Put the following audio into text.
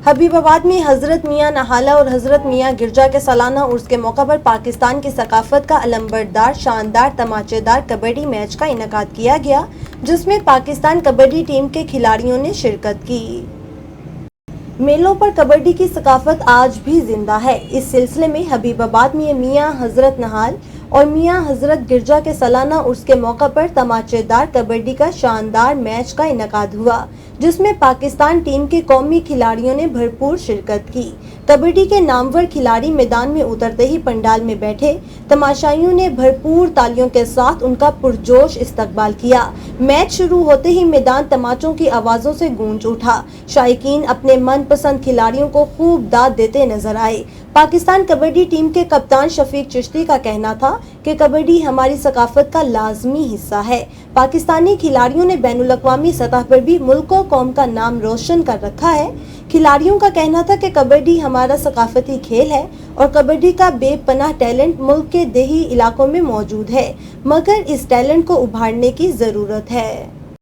حبیب آباد میں حضرت میاں نہالہ اور حضرت میاں گرجا کے سالانہ عرس کے موقع پر پاکستان کی ثقافت کا علمبردار شاندار تماچے دار کبڈی میچ کا انعقاد کیا گیا، جس میں پاکستان کبڈی ٹیم کے کھلاڑیوں نے شرکت کی۔ میلوں پر کبڈی کی ثقافت آج بھی زندہ ہے۔ اس سلسلے میں حبیب آباد میں میاں حضرت نہال اور میاں حضرت گرجا کے سالانہ عرس کے موقع پر تماچے دار کبڈی کا شاندار میچ کا انعقاد ہوا، جس میں پاکستان ٹیم کے قومی کھلاڑیوں نے بھرپور شرکت کی۔ کبڈی کے نامور کھلاڑی میدان میں اترتے ہی پنڈال میں بیٹھے تماشائیوں نے بھرپور تالیوں کے ساتھ ان کا پرجوش استقبال کیا۔ میچ شروع ہوتے ہی میدان تماچوں کی آوازوں سے گونج اٹھا۔ شائقین اپنے من پسند کھلاڑیوں کو خوب داد دیتے نظر آئے۔ پاکستان کبڈی ٹیم کے کپتان شفیق چشتی کا کہنا تھا کہ کبڈی ہماری ثقافت کا لازمی حصہ ہے۔ پاکستانی کھلاڑیوں نے بین الاقوامی سطح پر بھی ملک و قوم کا نام روشن کر رکھا ہے۔ کھلاڑیوں کا کہنا تھا کہ کبڈی ہمارا ثقافتی کھیل ہے اور کبڈی کا بے پناہ ٹیلنٹ ملک کے دیہی علاقوں میں موجود ہے، مگر اس ٹیلنٹ کو ابھارنے کی ضرورت ہے۔